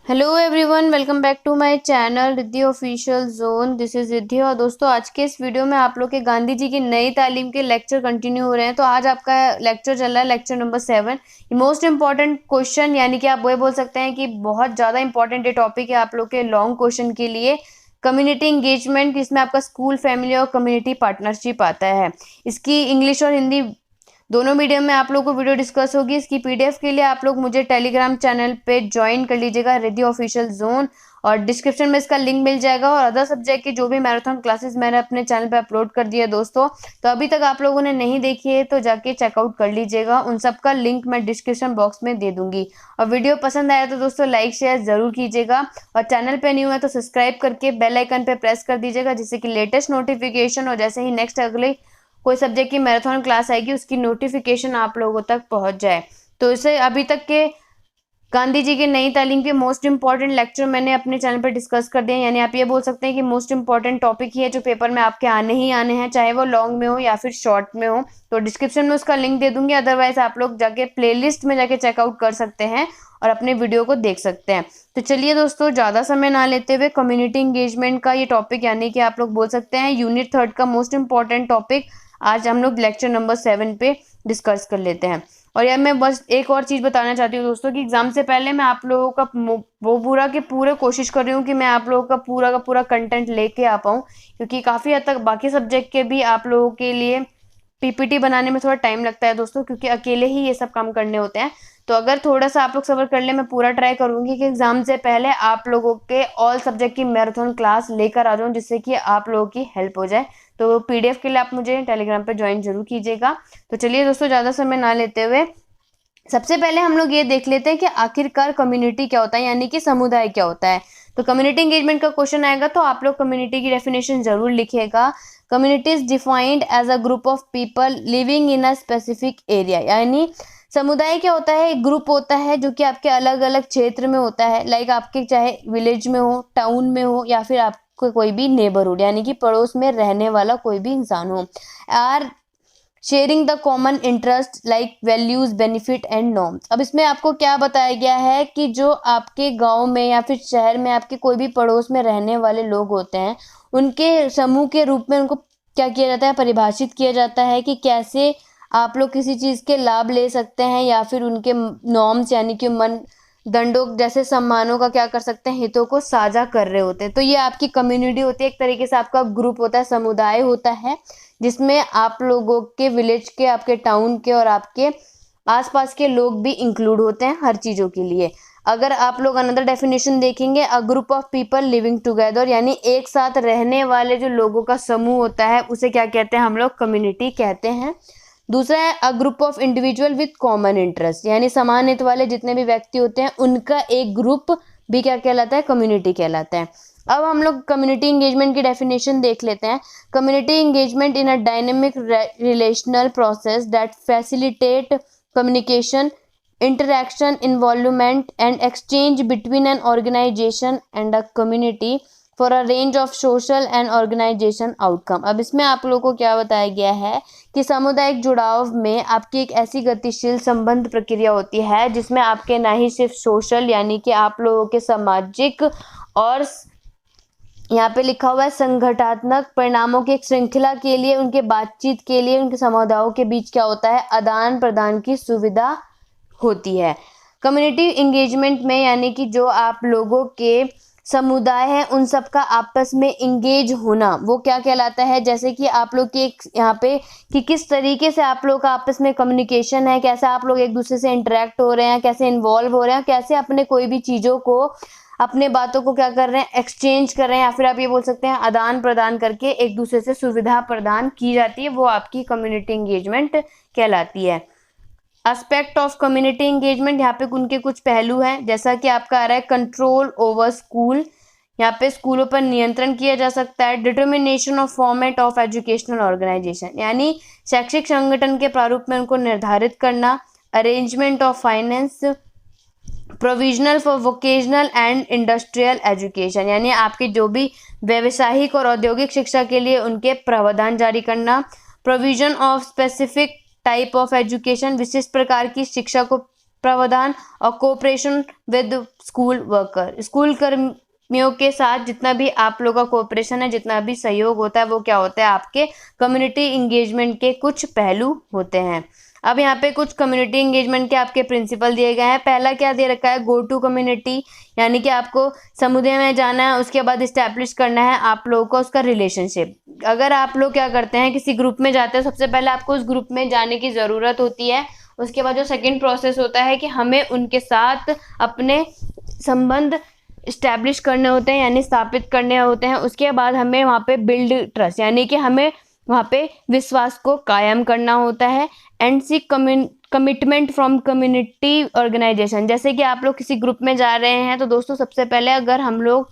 Hello everyone, welcome back to my channel Riddhi official zone. This is Riddhi. और दोस्तों, आज के इस वीडियो में आप लोग के गांधी जी की नई तालीम के लेक्चर कंटिन्यू हो रहे हैं। तो आज आपका लेक्चर चल रहा है, lecture number 7। Most important question, यानी कि आप वो बोल सकते हैं कि बहुत ज़्यादा इंपॉर्टेंट ये टॉपिक है आप लोग के लॉन्ग क्वेश्चन के लिए। कम्युनिटी इंगेजमेंट, इसमें आपका स्कूल, फैमिली और कम्युनिटी पार्टनरशिप आता है। इसकी इंग्लिश और हिंदी दोनों मीडियम में आप लोग को वीडियो डिस्कस होगी। इसकी पीडीएफ के लिए आप लोग मुझे टेलीग्राम चैनल पे ज्वाइन कर लीजिएगा, रिद्धि ऑफिशियल जोन, और डिस्क्रिप्शन में इसका लिंक मिल जाएगा। और अदर सब्जेक्ट की जो भी मैराथन क्लासेस मैंने अपने चैनल पे अपलोड कर दिया दोस्तों, तो अभी तक आप लोगों ने नहीं देखी है तो जाके चेकआउट कर लीजिएगा। उन सब का लिंक मैं डिस्क्रिप्शन बॉक्स में दे दूंगी। और वीडियो पसंद आया तो दोस्तों लाइक शेयर जरूर कीजिएगा, और चैनल पे न्यू है तो सब्सक्राइब करके बेल आइकन पे प्रेस कर दीजिएगा, जिससे कि लेटेस्ट नोटिफिकेशन और जैसे ही नेक्स्ट अगले कोई सब्जेक्ट की मैराथन क्लास आएगी उसकी नोटिफिकेशन आप लोगों तक पहुंच जाए। तो इसे अभी तक के गांधी जी की नई तालीम के मोस्ट इंपॉर्टेंट लेक्चर मैंने अपने चैनल पर डिस्कस कर दिए हैं। यानी आप ये बोल सकते हैं कि मोस्ट इंपॉर्टेंट टॉपिक ही है जो पेपर में आपके आने ही आने हैं, चाहे वो लॉन्ग में हो या फिर शॉर्ट में हो। तो डिस्क्रिप्शन में उसका लिंक दे दूंगी, अदरवाइज आप लोग जाके प्लेलिस्ट में जाके चेकआउट कर सकते हैं और अपने वीडियो को देख सकते हैं। तो चलिए दोस्तों, ज़्यादा समय ना लेते हुए कम्युनिटी इंगेजमेंट का ये टॉपिक, यानी कि आप लोग बोल सकते हैं यूनिट 3 का मोस्ट इंपॉर्टेंट टॉपिक, आज हम लोग लेक्चर नंबर 7 पे डिस्कस कर लेते हैं। और यार मैं बस एक और चीज़ बताना चाहती हूँ दोस्तों, कि एग्जाम से पहले मैं आप लोगों का वो पूरा के पूरे कोशिश कर रही हूँ कि मैं आप लोगों का पूरा कंटेंट लेके आ पाऊँ, क्योंकि काफ़ी हद तक बाकी सब्जेक्ट के भी आप लोगों के लिए पीपीटी बनाने में थोड़ा टाइम लगता है दोस्तों, क्योंकि अकेले ही ये सब काम करने होते हैं। तो अगर थोड़ा सा आप लोग सब्र कर ले, मैं पूरा ट्राई करूंगी कि एग्जाम से पहले आप लोगों के ऑल सब्जेक्ट की मैराथन क्लास लेकर आ जाऊं, जिससे कि आप लोगों की हेल्प हो जाए। तो पीडीएफ के लिए आप मुझे टेलीग्राम पे ज्वाइन जरूर कीजिएगा। तो चलिए दोस्तों, ज़्यादा समय ना लेते हुए सबसे पहले हम लोग ये देख लेते हैं कि आखिरकार कम्युनिटी क्या होता है, यानी कि समुदाय क्या होता है। तो कम्युनिटी एंगेजमेंट का क्वेश्चन आएगा तो आप लोग कम्युनिटी की डेफिनेशन जरूर लिखिएगा। Community is defined as a group of people living in a specific area. यानी समुदाय क्या होता है, एक ग्रुप होता है जो कि आपके अलग अलग क्षेत्र में होता है। लाइक आपके चाहे विलेज में हो, टाउन में हो, या फिर आपको कोई भी नेबरहुड यानी कि पड़ोस में रहने वाला कोई भी इंसान हो। Are sharing the common interest like values, benefit and norms. अब इसमें आपको क्या बताया गया है कि जो आपके गांव में या फिर शहर में आपके कोई भी पड़ोस में रहने वाले लोग होते हैं, उनके समूह के रूप में उनको क्या किया जाता है, परिभाषित किया जाता है कि कैसे आप लोग किसी चीज़ के लाभ ले सकते हैं, या फिर उनके नॉर्म्स यानी कि मन दंडों जैसे सम्मानों का क्या कर सकते हैं, हितों को साझा कर रहे होते हैं। तो ये आपकी कम्युनिटी होती है, एक तरीके से आपका ग्रुप होता है, समुदाय होता है, जिसमें आप लोगों के विलेज के, आपके टाउन के और आपके आसपास के लोग भी इंक्लूड होते हैं हर चीज़ों के लिए। अगर आप लोग अनदर डेफिनेशन देखेंगे, अ group of people living together, यानी एक साथ रहने वाले जो लोगों का समूह होता है उसे क्या कहते हैं, हम लोग कम्युनिटी कहते हैं। दूसरा है अ group of individual with common interest, यानी समान हित वाले जितने भी व्यक्ति होते हैं उनका एक ग्रुप भी क्या कहलाता है, कम्युनिटी कहलाता है। अब हम लोग कम्युनिटी इंगेजमेंट की डेफिनेशन देख लेते हैं। Community engagement in a dynamic relational process that facilitate communication, interaction, involvement and exchange between an organization and a community for a range of social and organization outcome। अब इसमें आप लोगों को क्या बताया गया है कि सामुदायिक जुड़ाव में आपकी एक ऐसी गतिशील संबंध प्रक्रिया होती है जिसमें आपके ना ही सिर्फ सोशल यानी कि आप लोगों के सामाजिक, और यहाँ पे लिखा हुआ है संगठनात्मक परिणामों की एक श्रृंखला के लिए, उनके बातचीत के लिए, उनके समुदायों के बीच क्या होता है, आदान प्रदान की सुविधा होती है। कम्युनिटी इंगेजमेंट में यानी कि जो आप लोगों के समुदाय है उन सब का आपस में इंगेज होना, वो क्या कहलाता है, जैसे कि आप लोग की एक यहाँ पे कि किस तरीके से आप लोग का आपस में कम्युनिकेशन है, कैसे आप लोग एक दूसरे से इंटरेक्ट हो रहे हैं, कैसे इन्वॉल्व हो रहे हैं, कैसे अपने कोई भी चीज़ों को, अपने बातों को क्या कर रहे हैं, एक्सचेंज कर रहे हैं, या फिर आप ये बोल सकते हैं आदान प्रदान करके एक दूसरे से सुविधा प्रदान की जाती है, वो आपकी कम्युनिटी इंगेजमेंट कहलाती है। एस्पेक्ट ऑफ कम्युनिटी इंगेजमेंट, यहाँ पे उनके कुछ पहलू हैं, जैसा कि आपका आ रहा है कंट्रोल ओवर स्कूल, यहाँ पे स्कूलों पर नियंत्रण किया जा सकता है। Determination of format of educational organisation, यानी शैक्षिक संगठन के प्रारूप में उनको निर्धारित करना। Arrangement of finance, provisional for vocational and industrial education, यानी आपकी जो भी व्यावसायिक और औद्योगिक शिक्षा के लिए उनके प्रावधान जारी करना। Provision of specific type of education, विशिष्ट प्रकार की शिक्षा को प्रावधान और cooperation with school worker. School कर्मियों के साथ जितना भी आप लोगों का कोऑपरेशन है, जितना भी सहयोग होता है, वो क्या होता है, आपके कम्युनिटी इंगेजमेंट के कुछ पहलू होते हैं। अब यहाँ पे कुछ कम्युनिटी एंगेजमेंट के आपके प्रिंसिपल दिए गए हैं। पहला क्या दे रखा है, गो टू कम्युनिटी, यानी कि आपको समुदाय में जाना है, उसके बाद इस्टेब्लिश करना है आप लोगों का उसका रिलेशनशिप। अगर आप लोग क्या करते हैं, किसी ग्रुप में जाते हैं, सबसे पहले आपको उस ग्रुप में जाने की ज़रूरत होती है। उसके बाद जो सेकेंड प्रोसेस होता है कि हमें उनके साथ अपने संबंध इस्टेब्लिश करने होते हैं, यानी स्थापित करने होते हैं। उसके बाद हमें वहाँ पे बिल्ड ट्रस्ट, यानी कि हमें वहाँ पे विश्वास को कायम करना होता है। And C commitment from community organisation, जैसे कि आप लोग किसी ग्रुप में जा रहे हैं, तो दोस्तों सबसे पहले अगर हम लोग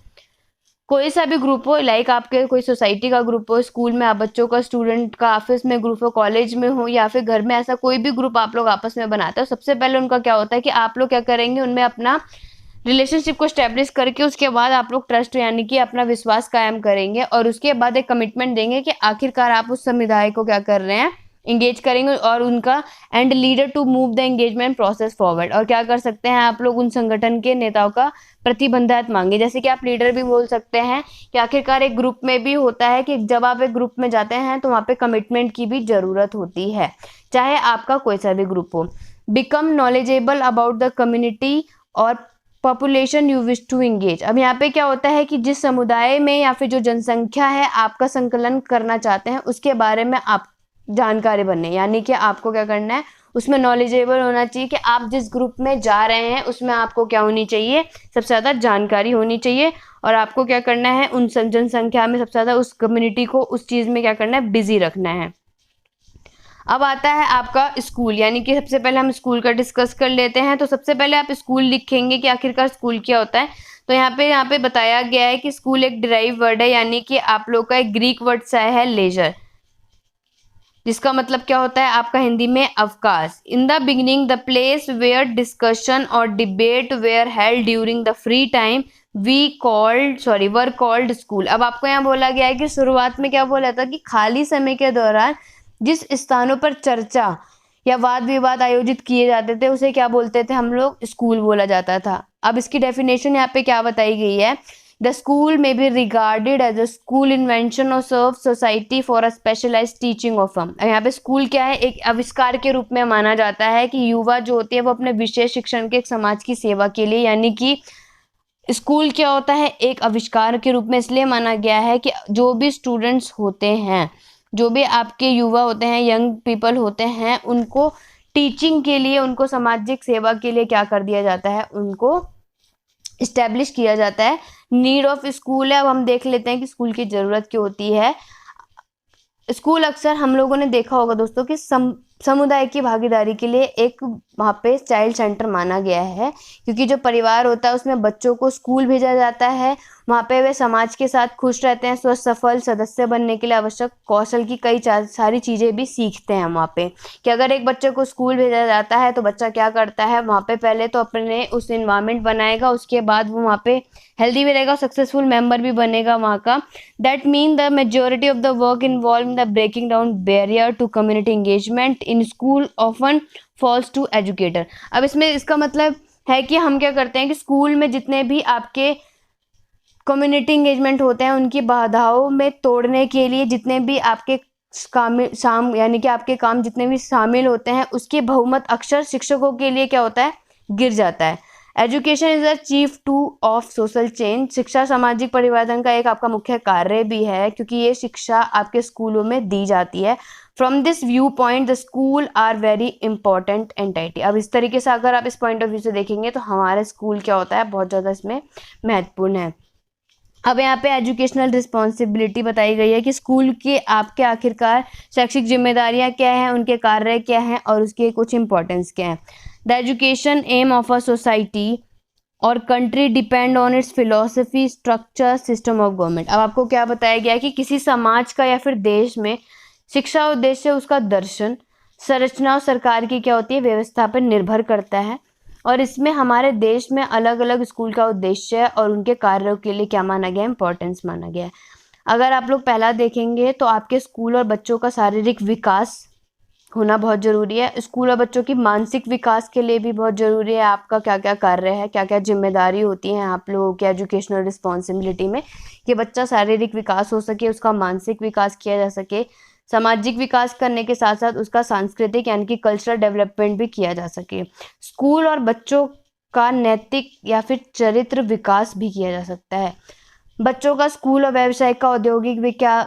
कोई सा भी ग्रुप हो, लाइक आपके कोई सोसाइटी का ग्रुप हो, स्कूल में आप बच्चों का, स्टूडेंट का ऑफिस में ग्रुप हो, कॉलेज में हो, या फिर घर में, ऐसा कोई भी ग्रुप आप लोग आपस में बनाते हो, सबसे पहले उनका क्या होता है कि आप लोग क्या करेंगे, उनमें अपना रिलेशनशिप को स्टैब्लिश करके उसके बाद आप लोग ट्रस्ट यानी कि अपना विश्वास कायम करेंगे, और उसके बाद एक कमिटमेंट देंगे कि आखिरकार आप उस समुदाय को क्या कर रहे हैं, इंगेज करेंगे, और उनका and leader to move the engagement process forward. और क्या कर सकते हैं आप लोग, उन संगठन के नेताओं का प्रतिबद्धता मांगे, जैसे कि आप लीडर भी बोल सकते हैं कि आखिरकार एक ग्रुप में भी होता है कि जब आप एक ग्रुप में जाते हैं तो वहाँ पे कमिटमेंट की भी ज़रूरत होती है, चाहे आपका कोई सा भी ग्रुप हो। Become knowledgeable about the community और population you wish to engage. अब यहाँ पे क्या होता है कि जिस समुदाय में या फिर जो जनसंख्या है आपका संकलन करना चाहते हैं, उसके बारे में आप जानकारी बनने, यानी कि आपको क्या करना है, उसमें नॉलेजेबल होना चाहिए कि आप जिस ग्रुप में जा रहे हैं उसमें आपको क्या होनी चाहिए, सबसे ज़्यादा जानकारी होनी चाहिए, और आपको क्या करना है, उन जनसंख्या में सबसे ज़्यादा उस कम्युनिटी को उस चीज़ में क्या करना है, बिजी रखना है। अब आता है आपका स्कूल, यानी कि सबसे पहले हम स्कूल का डिस्कस कर लेते हैं। तो सबसे पहले आप स्कूल लिखेंगे कि आखिरकार स्कूल क्या होता है। तो यहाँ पे बताया गया है कि स्कूल एक डिराइव वर्ड है, यानी कि आप लोग का एक ग्रीक वर्ड से आया है लेजर, जिसका मतलब क्या होता है आपका हिंदी में अवकाश। In the beginning the place where discussion और debate where held during the free time were called school. अब आपको यहाँ बोला गया है कि शुरुआत में क्या बोला था कि खाली समय के दौरान जिस स्थानों पर चर्चा या वाद विवाद आयोजित किए जाते थे उसे क्या बोलते थे हम लोग, स्कूल बोला जाता था। अब इसकी डेफिनेशन यहाँ पे क्या बताई गई है, द स्कूल में be regarded as a school invention और serve society for a specialized teaching of form. यहाँ पे स्कूल क्या है, एक आविष्कार के रूप में माना जाता है कि युवा जो होती है वो अपने विशेष शिक्षण के एक समाज की सेवा के लिए, यानी कि स्कूल क्या होता है, एक आविष्कार के रूप में इसलिए माना गया है कि जो भी स्टूडेंट्स होते हैं, जो भी आपके युवा होते हैं, यंग पीपल होते हैं, उनको टीचिंग के लिए, उनको सामाजिक सेवा के लिए क्या कर दिया जाता है, उनको इस्टेब्लिश किया जाता है। नीड ऑफ स्कूल है, अब हम देख लेते हैं कि स्कूल की ज़रूरत क्यों होती है। स्कूल अक्सर हम लोगों ने देखा होगा दोस्तों कि समुदाय की भागीदारी के लिए एक वहाँ पे चाइल्ड सेंटर माना गया है, क्योंकि जो परिवार होता है उसमें बच्चों को स्कूल भेजा जाता है, वहाँ पे वे समाज के साथ खुश रहते हैं, स्वस्थ सफल सदस्य बनने के लिए आवश्यक कौशल की कई सारी चीज़ें भी सीखते हैं वहाँ पे। कि अगर एक बच्चे को स्कूल भेजा जाता है तो बच्चा क्या करता है, वहाँ पे पहले तो अपने उस इन्वायरमेंट बनाएगा, उसके बाद वो वहाँ पे हेल्दी भी रहेगा, सक्सेसफुल मेंबर भी बनेगा वहाँ का। That mean the majority of the work involve in the breaking down barrier to community engagement in school often falls to educator. अब इसमें इसका मतलब है कि हम क्या करते हैं कि स्कूल में जितने भी आपके कम्युनिटी एंगेजमेंट होते हैं उनकी बाधाओं में तोड़ने के लिए जितने भी आपके यानी कि आपके काम जितने भी शामिल होते हैं उसके बहुमत अक्सर शिक्षकों के लिए क्या होता है, गिर जाता है। Education is the chief two of social change. शिक्षा सामाजिक परिवर्तन का एक आपका मुख्य कार्य भी है, क्योंकि ये शिक्षा आपके स्कूलों में दी जाती है। From this view point the school are very important entity. अब इस तरीके से अगर आप इस पॉइंट ऑफ व्यू से देखेंगे तो हमारे स्कूल क्या होता है, बहुत ज़्यादा इसमें महत्वपूर्ण है। अब यहाँ पे एजुकेशनल रिस्पॉन्सिबिलिटी बताई गई है कि स्कूल के आपके आखिरकार शैक्षिक जिम्मेदारियाँ क्या हैं, उनके कार्य क्या हैं और उसके कुछ इंपॉर्टेंस क्या हैं। The education aim of a society और country depend on its philosophy structure system of government. अब आपको क्या बताया गया है कि किसी समाज का या फिर देश में शिक्षा उद्देश्य उसका दर्शन, संरचना और सरकार की क्या होती है, व्यवस्था पर निर्भर करता है। और इसमें हमारे देश में अलग अलग स्कूल का उद्देश्य और उनके कार्यों के लिए क्या माना गया है, इंपॉर्टेंस माना गया है। अगर आप लोग पहला देखेंगे तो आपके स्कूल और बच्चों का शारीरिक विकास, होना बहुत ज़रूरी है। स्कूल और बच्चों की मानसिक विकास के लिए भी बहुत ज़रूरी है आपका क्या क्या कार्य है, क्या क्या जिम्मेदारी होती हैं आप लोगों की एजुकेशनल रिस्पॉन्सिबिलिटी में, कि बच्चा शारीरिक विकास हो सके, उसका मानसिक विकास किया जा सके, सामाजिक विकास करने के साथ साथ उसका सांस्कृतिक यानी कि कल्चरल डेवलपमेंट भी किया जा सके। स्कूल और बच्चों का नैतिक या फिर चरित्र विकास भी किया जा सकता है। बच्चों का स्कूल और व्यवसाय का औद्योगिक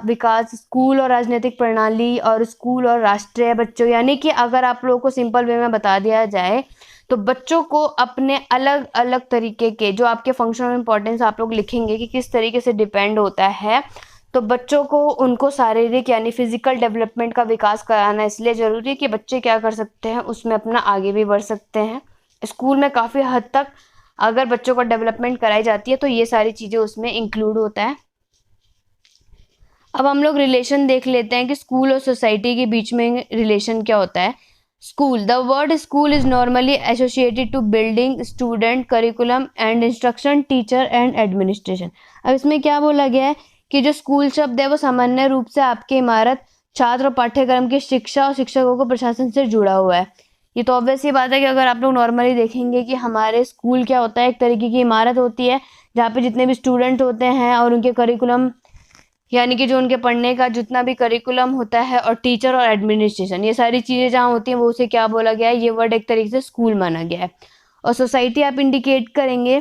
विकास, स्कूल और राजनीतिक प्रणाली, और स्कूल और राष्ट्रीय बच्चों, यानी कि अगर आप लोगों को सिंपल वे में बता दिया जाए तो बच्चों को अपने अलग अलग तरीके के जो आपके फंक्शन ऑफ इम्पोर्टेंस आप लोग लिखेंगे कि किस तरीके से डिपेंड होता है, तो बच्चों को उनको शारीरिक यानी फिजिकल डेवलपमेंट का विकास कराना इसलिए ज़रूरी है कि बच्चे क्या कर सकते हैं, उसमें अपना आगे भी बढ़ सकते हैं। स्कूल में काफ़ी हद तक अगर बच्चों का डेवलपमेंट कराई जाती है तो ये सारी चीज़ें उसमें इंक्लूड होता है। अब हम लोग रिलेशन देख लेते हैं कि स्कूल और सोसाइटी के बीच में रिलेशन क्या होता है। School, the word school is normally associated to building, student, curriculum and instruction, teacher and administration. अब इसमें क्या बोला गया है कि जो स्कूल शब्द है वो सामान्य रूप से आपकी इमारत, छात्र और पाठ्यक्रम की शिक्षा और शिक्षकों को प्रशासन से जुड़ा हुआ है। ये तो ऑब्वियस ही बात है कि अगर आप लोग नॉर्मली देखेंगे कि हमारे स्कूल क्या होता है, एक तरीके की इमारत होती है जहाँ पे जितने भी स्टूडेंट होते हैं और उनके करिकुलम यानी कि जो उनके पढ़ने का जितना भी करिकुलम होता है, और टीचर और एडमिनिस्ट्रेशन, ये सारी चीज़ें जहाँ होती हैं वो उसे क्या बोला गया है, ये वर्ड एक तरीके से स्कूल माना गया है। और सोसाइटी आप इंडिकेट करेंगे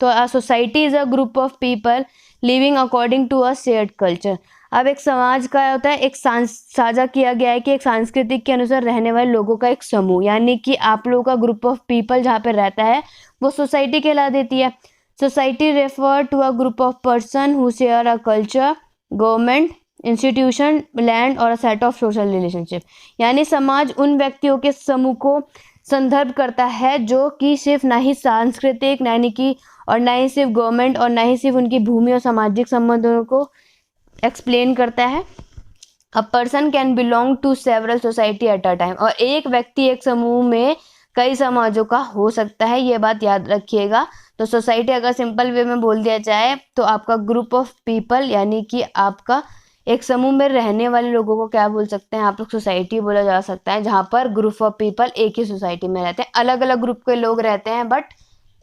तो a society is a group of people living according to a shared culture. अब एक समाज का होता है, एक साझा किया गया है कि एक सांस्कृतिक के अनुसार रहने वाले लोगों का एक समूह, यानी कि आप लोगों का ग्रुप ऑफ पीपल जहाँ पे रहता है वो सोसाइटी कहला देती है। Society refer to a group of person who share a culture, government, institution, land और सेट ऑफ सोशल रिलेशनशिप, यानी समाज उन व्यक्तियों के समूह को संदर्भ करता है जो कि सिर्फ ना ही सांस्कृतिक यानी कि और ना ही सिर्फ गवर्नमेंट और ना ही सिर्फ उनकी भूमि और सामाजिक संबंधों को एक्सप्लेन करता है। A person can belong to several society at a time, और एक व्यक्ति एक समूह में कई समाजों का हो सकता है, ये बात याद रखिएगा। तो सोसाइटी अगर सिंपल वे में बोल दिया जाए तो आपका ग्रुप ऑफ पीपल यानी कि आपका एक समूह में रहने वाले लोगों को क्या बोल सकते हैं आप लोग, सोसाइटी बोला जा सकता है, जहाँ पर ग्रुप ऑफ पीपल एक ही सोसाइटी में रहते हैं। अलग अलग ग्रुप के लोग रहते हैं बट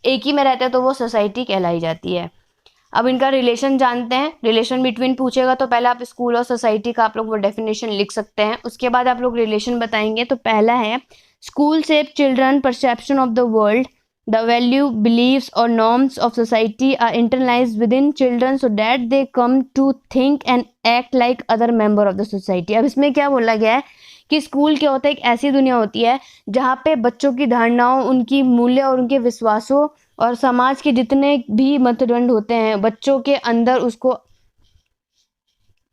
एक ही में रहते हैं तो वो सोसाइटी कहलाई जाती है। अब इनका रिलेशन जानते हैं। रिलेशन बिटवीन पूछेगा तो पहले आप स्कूल और सोसाइटी का आप लोग वो डेफिनेशन लिख सकते हैं, उसके बाद आप लोग रिलेशन बताएंगे। तो पहला है, school shape children perception of the world, the value, beliefs और norms of society are internalised within children so that they come to think and act like other member of the society. अब इसमें क्या बोला गया है कि school क्या होता है, एक ऐसी दुनिया होती है जहाँ पे बच्चों की धारणाओं, उनकी मूल्य और उनके विश्वासों और समाज के जितने भी मतदंड होते हैं बच्चों के अंदर, उसको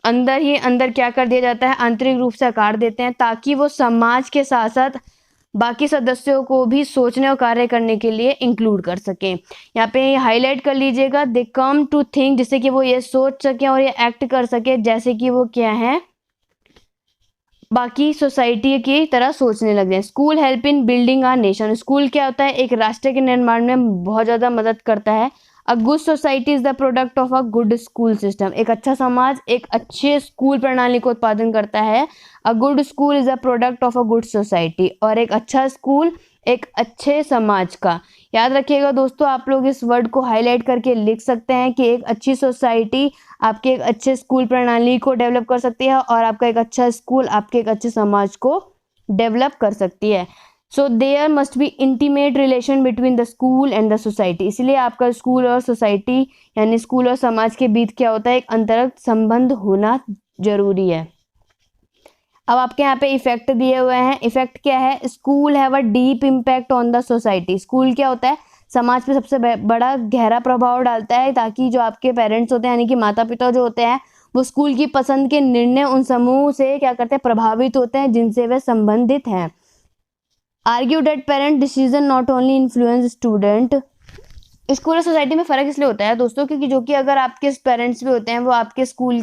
अंदर ही अंदर क्या कर दिया जाता है, आंतरिक रूप से आकार देते हैं, ताकि वो समाज के साथ साथ बाकी सदस्यों को भी सोचने और कार्य करने के लिए इंक्लूड कर सकें। यहाँ पे हाईलाइट कर लीजिएगा, दे कम टू थिंक, जिससे कि वो ये सोच सकें और ये एक्ट कर सके जैसे कि वो क्या है, बाकी सोसाइटी की तरह सोचने लग जाए। School help in building a nation, school क्या होता है, एक राष्ट्र के निर्माण में बहुत ज़्यादा मदद करता है। A good society is the product of a good school system, एक अच्छा समाज एक अच्छे स्कूल प्रणाली को उत्पादन करता है। A good school is the product of a good society, और एक अच्छा स्कूल एक अच्छे समाज का। याद रखिएगा दोस्तों, आप लोग इस वर्ड को हाईलाइट करके लिख सकते हैं कि एक अच्छी सोसाइटी आपके एक अच्छे स्कूल प्रणाली को डेवलप कर सकती है, और आपका एक अच्छा स्कूल आपके एक अच्छे समाज को डेवलप कर सकती है। So there must be intimate relation between the school and the society, इसलिए आपका स्कूल और सोसाइटी यानी स्कूल और समाज के बीच क्या होता है, एक अंतरंग संबंध होना जरूरी है। अब आपके यहाँ पे इफेक्ट दिए हुए हैं। इफेक्ट क्या है, school have a deep impact on the society, school क्या होता है, समाज पे सबसे बड़ा गहरा प्रभाव डालता है, ताकि जो आपके पेरेंट्स होते हैं यानी कि माता पिता जो होते हैं वो स्कूल की पसंद के निर्णय उन समूह से क्या करते हैं, प्रभावित होते हैं जिनसे वे संबंधित हैं। Argue that parent decision not only influence student, school और सोसाइटी में फ़र्क इसलिए होता है दोस्तों क्योंकि जो कि अगर आपके पेरेंट्स भी होते हैं वो आपके स्कूल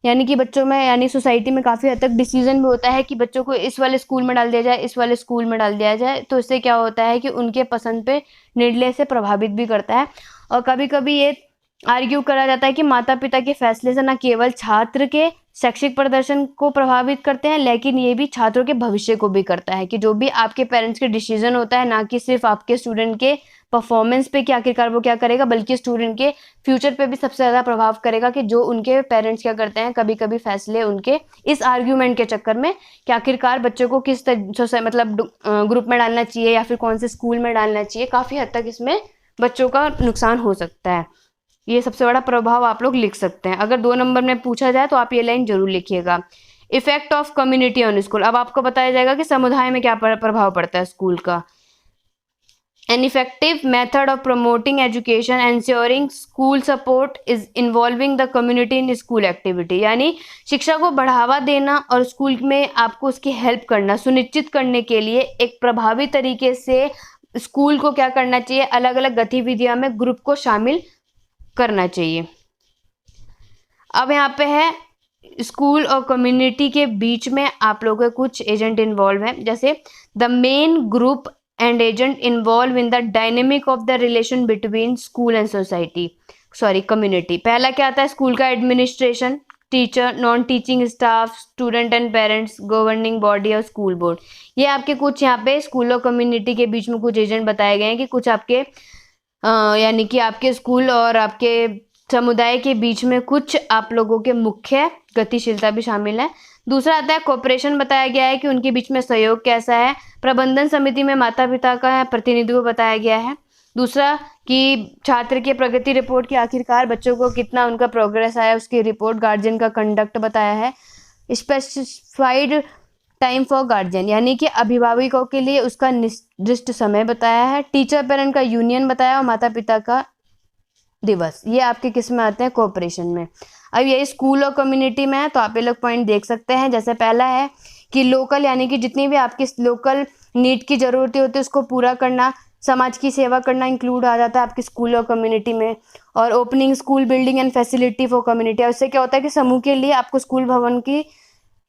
यानी कि बच्चों में यानी सोसाइटी में काफ़ी हद तक डिसीजन भी होता है कि बच्चों को इस वाले स्कूल में डाल दिया जाए, इस वाले स्कूल में डाल दिया जाए, तो इससे क्या होता है कि उनके पसंद पे निर्णय से प्रभावित भी करता है। और कभी कभी ये आर्ग्यू करा जाता है कि माता पिता के फैसले से न केवल छात्र के शैक्षिक प्रदर्शन को प्रभावित करते हैं, लेकिन ये भी छात्रों के भविष्य को भी करता है कि जो भी आपके पेरेंट्स के डिसीजन होता है, ना कि सिर्फ आपके स्टूडेंट के परफॉर्मेंस पे कि आखिरकार वो क्या करेगा, बल्कि स्टूडेंट के फ्यूचर पे भी सबसे ज़्यादा प्रभाव करेगा कि जो उनके पेरेंट्स क्या करते हैं, कभी कभी फैसले उनके इस आर्ग्यूमेंट के चक्कर में कि आखिरकार बच्चों को किस मतलब ग्रुप में डालना चाहिए या फिर कौन से स्कूल में डालना चाहिए, काफ़ी हद तक इसमें बच्चों का नुकसान हो सकता है। ये सबसे बड़ा प्रभाव आप लोग लिख सकते हैं। अगर 2 नंबर में पूछा जाए तो आप ये लाइन जरूर लिखिएगा। Effect of community on school, अब आपको बताया जाएगा कि समुदाय में क्या प्रभाव पड़ता है स्कूल का। An effective method of promoting education, ensuring school support is involving the community in school activity, यानी शिक्षा को बढ़ावा देना और स्कूल में आपको उसकी हेल्प करना सुनिश्चित करने के लिए एक प्रभावी तरीके से स्कूल को क्या करना चाहिए, अलग अलग गतिविधियों में ग्रुप को शामिल करना चाहिए। अब यहाँ पे है स्कूल और कम्युनिटी के बीच में आप लोगों के कुछ एजेंट इन्वॉल्व हैं, जैसे the main group and agent involved in the dynamic of the relation between school and community। पहला क्या आता है, स्कूल का administration, teacher, non teaching staff, student and parents, governing body और स्कूल बोर्ड। ये आपके कुछ यहाँ पे स्कूल और कम्युनिटी के बीच में कुछ एजेंट बताए गए हैं कि कुछ आपके यानी कि आपके स्कूल और आपके समुदाय के बीच में कुछ आप लोगों के मुख्य गतिशीलता भी शामिल है। दूसरा आता है कोऑपरेशन, बताया गया है कि उनके बीच में सहयोग कैसा है। प्रबंधन समिति में माता पिता का प्रतिनिधित्व बताया गया है। दूसरा कि छात्र की प्रगति रिपोर्ट की आखिरकार बच्चों को कितना उनका प्रोग्रेस आया उसकी रिपोर्ट। गार्जियन का कंडक्ट बताया है। स्पेसिफाइड टाइम फॉर गार्जियन, यानी कि अभिभावकों के लिए उसका निर्दिष्ट समय बताया है। टीचर पेरेंट का यूनियन बताया और माता पिता का दिवस। ये आपके किस में आते हैं, कोऑपरेशन में। अब यही स्कूल और कम्युनिटी में है तो आप ये लोग पॉइंट देख सकते हैं। जैसे पहला है कि लोकल, यानी कि जितनी भी आपकी लोकल नीड की ज़रूरतें होती है उसको पूरा करना, समाज की सेवा करना इंक्लूड आ जाता है आपके स्कूल और कम्युनिटी में। और opening school building and facility for community, और उससे क्या होता है कि समूह के लिए आपको स्कूल भवन की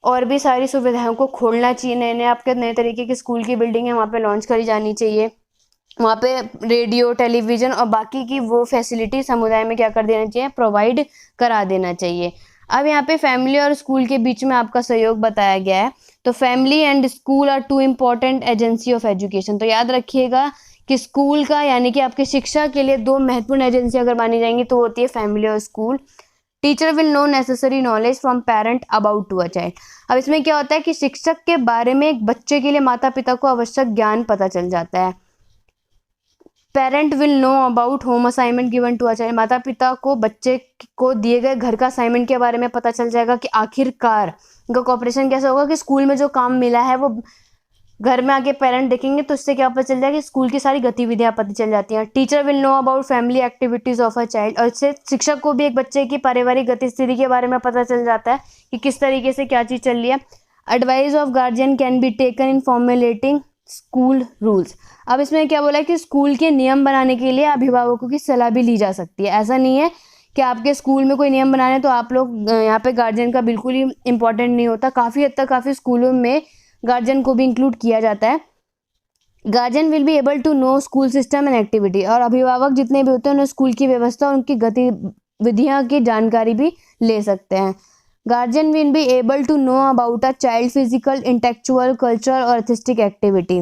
और भी सारी सुविधाओं को खोलना चाहिए। नए नए आपके नए तरीके की स्कूल की बिल्डिंग है वहाँ पे लॉन्च करी जानी चाहिए। वहाँ पे रेडियो, टेलीविज़न और बाकी की वो फैसिलिटी समुदाय में क्या कर देना चाहिए, प्रोवाइड करा देना चाहिए। अब यहाँ पे फैमिली और स्कूल के बीच में आपका सहयोग बताया गया है। तो family and school are 2 important agency of education. तो याद रखिएगा कि स्कूल का यानी कि आपकी शिक्षा के लिए 2 महत्वपूर्ण एजेंसी अगर मानी जाएंगी तो होती है फैमिली और school. Teacher will know necessary knowledge from parent about to a child. अब इसमें क्या होता है कि शिक्षक के बारे में एक बच्चे के लिए माता पिता को आवश्यक ज्ञान पता चल जाता है। Parent will know about home assignment given to a child, माता पिता को बच्चे को दिए गए घर का असाइनमेंट के बारे में पता चल जाएगा कि आखिरकार उनका कॉपरेशन कैसा होगा कि स्कूल में जो काम मिला है वो घर में आके पेरेंट देखेंगे तो उससे क्या पता चल जाएगा कि स्कूल की सारी गतिविधियां पता चल जाती हैं। Teacher will know about family activities of a child, और इससे शिक्षक को भी एक बच्चे की पारिवारिक गतिविधि के बारे में पता चल जाता है कि किस तरीके से क्या चीज़ चल रही है। Advice of guardian can be taken in formulating school rules. अब इसमें क्या बोला है कि स्कूल के नियम बनाने के लिए अभिभावकों की सलाह भी ली जा सकती है। ऐसा नहीं है कि आपके स्कूल में कोई नियम बनाने तो आप लोग यहाँ पे गार्जियन का बिल्कुल ही इंपॉर्टेंट नहीं होता। काफ़ी हद तक काफ़ी स्कूलों में गार्जियन को भी इंक्लूड किया जाता है। Guardian will be able to know school system and activity, और अभिभावक जितने भी होते हैं उन्हें स्कूल की व्यवस्था और उनकी गतिविधियाँ की जानकारी भी ले सकते हैं। Guardian will be able to know about a child physical, intellectual, cultural और आर्टिस्टिक एक्टिविटी।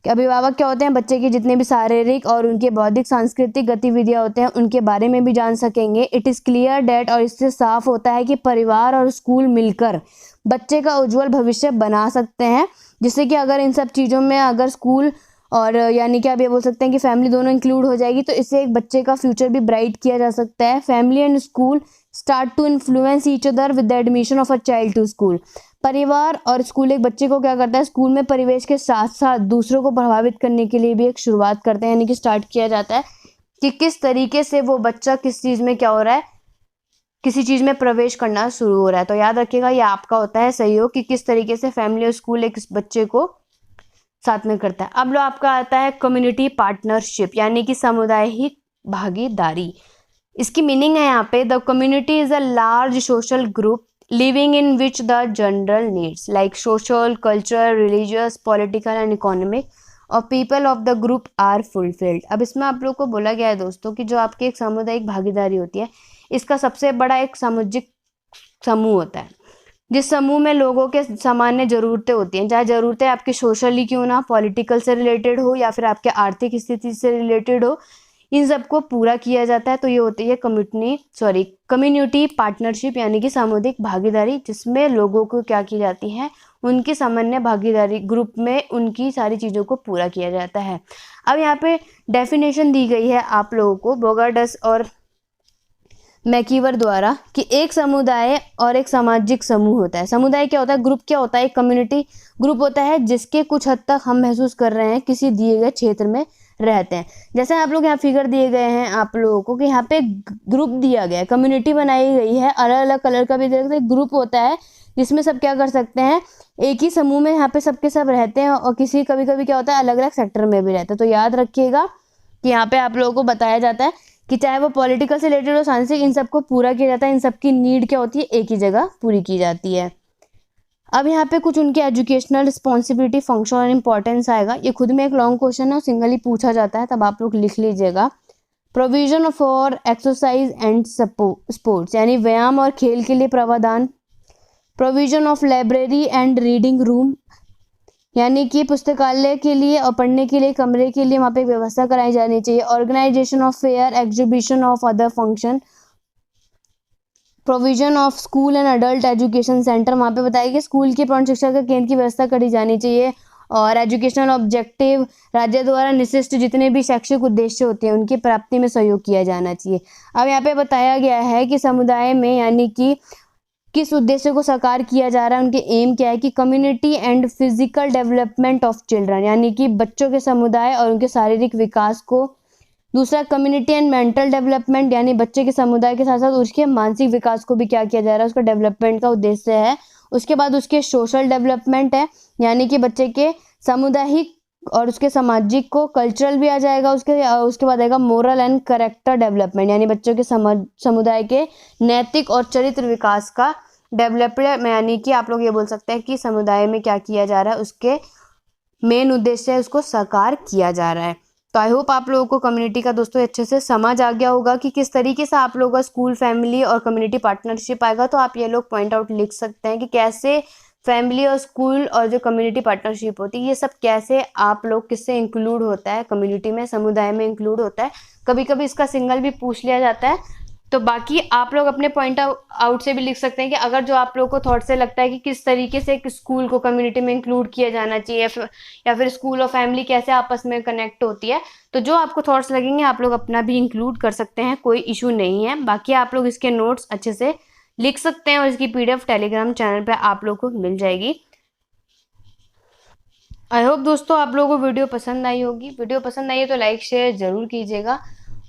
अभिभावक क्या होते हैं, बच्चे की जितने भी शारीरिक और उनके बौद्धिक सांस्कृतिक गतिविधियां होते हैं उनके बारे में भी जान सकेंगे। इट इज़ क्लियर डेट, और इससे साफ होता है कि परिवार और स्कूल मिलकर बच्चे का उज्जवल भविष्य बना सकते हैं। जिससे कि अगर इन सब चीज़ों में अगर स्कूल और यानी कि आप ये बोल सकते हैं कि फैमिली दोनों इंक्लूड हो जाएगी तो इससे एक बच्चे का फ्यूचर भी ब्राइट किया जा सकता है। Family and school start to influence each other with the admission of a child to school. परिवार और स्कूल एक बच्चे को क्या करता है, स्कूल में परिवेश के साथ साथ दूसरों को प्रभावित करने के लिए भी एक शुरुआत करते हैं, यानी कि स्टार्ट किया जाता है कि किस तरीके से वो बच्चा किस चीज़ में क्या हो रहा है, किसी चीज़ में प्रवेश करना शुरू हो रहा है। तो याद रखिएगा ये आपका होता है सहयोग कि किस तरीके से फैमिली और स्कूल एक बच्चे को साथ में करता है। अब लो आपका आता है कम्युनिटी पार्टनरशिप, यानी कि सामुदायिक भागीदारी। इसकी मीनिंग है यहाँ पे, the community is a large social group living in which the general needs like social, cultural, religious, political and economic और people of the group are fulfilled. अब इसमें आप लोग को बोला गया है दोस्तों कि जो आपकी एक सामुदायिक भागीदारी होती है इसका सबसे बड़ा एक सामाजिक समूह होता है। जिस समूह में लोगों के सामान्य ज़रूरतें होती हैं, चाहे ज़रूरतें आपकी सोशली क्यों ना, पॉलिटिकल से रिलेटेड हो या फिर आपके आर्थिक स्थिति से रिलेटेड हो, इन सबको पूरा किया जाता है। तो ये होती है कम्युनिटी पार्टनरशिप, यानी कि सामुदायिक भागीदारी, जिसमें लोगों को क्या की जाती है, उनकी सामान्य भागीदारी ग्रुप में उनकी सारी चीज़ों को पूरा किया जाता है। अब यहाँ पे डेफिनेशन दी गई है आप लोगों को बोगार्डस और मैकीवर द्वारा कि एक समुदाय और एक सामाजिक समूह होता है। समुदाय क्या होता है, ग्रुप क्या होता है, एक कम्युनिटी ग्रुप होता है जिसके कुछ हद तक हम महसूस कर रहे हैं किसी दिए गए क्षेत्र में रहते हैं। जैसे आप लोग यहाँ फिगर दिए गए हैं आप लोगों को कि यहाँ पे ग्रुप दिया गया है, कम्युनिटी बनाई गई है, अलग अलग कलर का भी देख सकते हैं, ग्रुप होता है जिसमें सब क्या कर सकते हैं, एक ही समूह में यहाँ पे सबके सब रहते हैं और किसी कभी कभी क्या होता है अलग अलग सेक्टर में भी रहते हैं। तो याद रखिएगा कि यहाँ पे आप लोगों को बताया जाता है कि चाहे वो पॉलिटिकल से रिलेटेड हो, साइंसिक, इन सबको पूरा किया जाता है, इन सबकी नीड क्या होती है, एक ही जगह पूरी की जाती है। अब यहाँ पे कुछ उनके एजुकेशनल रिस्पॉन्सिबिलिटी, फंक्शन और इंपॉर्टेंस आएगा। ये खुद में एक लॉन्ग क्वेश्चन है, सिंगली पूछा जाता है, तब आप लोग लिख लीजिएगा। Provision for exercise and sports, यानी व्यायाम और खेल के लिए प्रावधान। Provision of library and reading room, यानी कि पुस्तकालय के लिए और पढ़ने के लिए कमरे के लिए वहाँ पे व्यवस्था कराई जानी चाहिए। Organisation of fair, exhibition of other function. Provision of school and adult education centre, वहाँ पे बताया कि स्कूल के प्रौढ़ शिक्षा के केंद्र की व्यवस्था करी जानी चाहिए। और एजुकेशनल ऑब्जेक्टिव, राज्य द्वारा निश्चित जितने भी शैक्षिक उद्देश्य होते हैं उनकी प्राप्ति में सहयोग किया जाना चाहिए। अब यहाँ पे बताया गया है कि समुदाय में यानी कि किस उद्देश्य को साकार किया जा रहा है, उनके एम क्या है कि community and physical development of children, यानी कि बच्चों के समुदाय और उनके शारीरिक विकास को। दूसरा कम्युनिटी एंड मेंटल डेवलपमेंट, यानी बच्चे के समुदाय के साथ साथ उसके मानसिक विकास को भी क्या किया जा रहा है, उसका डेवलपमेंट का उद्देश्य है। उसके बाद उसके सोशल डेवलपमेंट है, यानी कि बच्चे के सामुदायिक और उसके सामाजिक को, कल्चरल भी आ जाएगा उसके बाद आएगा मोरल एंड कैरेक्टर डेवलपमेंट, यानी बच्चों के समुदाय के नैतिक और चरित्र विकास का डेवलपमेंट, यानी कि आप लोग ये बोल सकते हैं कि समुदाय में क्या किया जा रहा है, उसके मेन उद्देश्य है उसको साकार किया जा रहा है। तो आई होप आप लोगों को कम्युनिटी का दोस्तों अच्छे से समझ आ गया होगा कि किस तरीके से आप लोगों का स्कूल, फैमिली और कम्युनिटी पार्टनरशिप आएगा। तो आप ये लोग पॉइंट आउट लिख सकते हैं कि कैसे फैमिली और स्कूल और जो कम्युनिटी पार्टनरशिप होती है ये सब कैसे आप लोग किससे इंक्लूड होता है, कम्युनिटी में, समुदाय में इंक्लूड होता है। कभी कभी इसका सिंगल भी पूछ लिया जाता है। तो बाकी आप लोग अपने पॉइंट आउट से भी लिख सकते हैं कि अगर जो आप लोग को थॉट से लगता है कि किस तरीके से एक स्कूल को कम्युनिटी में इंक्लूड किया जाना चाहिए या फिर स्कूल और फैमिली कैसे आपस में कनेक्ट होती है, तो जो आपको थॉट्स लगेंगे आप लोग अपना भी इंक्लूड कर सकते हैं, कोई इशू नहीं है। बाकी आप लोग इसके नोट्स अच्छे से लिख सकते हैं और इसकी PDF टेलीग्राम चैनल पे आप लोग को मिल जाएगी। आई होप दोस्तों आप लोगों को वीडियो पसंद आई होगी। वीडियो पसंद आई है तो लाइक शेयर ज़रूर कीजिएगा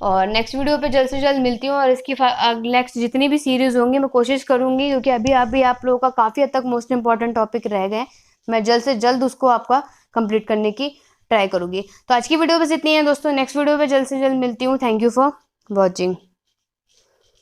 और नेक्स्ट वीडियो पे जल्द से जल्द मिलती हूँ। और इसकी नेक्स्ट जितनी भी सीरीज़ होंगी मैं कोशिश करूँगी, क्योंकि अभी आप लोगों का काफ़ी हद तक मोस्ट इंपॉर्टेंट टॉपिक रह गए, मैं जल्द से जल्द उसको आपका कंप्लीट करने की ट्राई करूँगी। तो आज की वीडियो बस इतनी है दोस्तों, नेक्स्ट वीडियो पे जल्द से जल्द मिलती हूँ। Thank you for watching.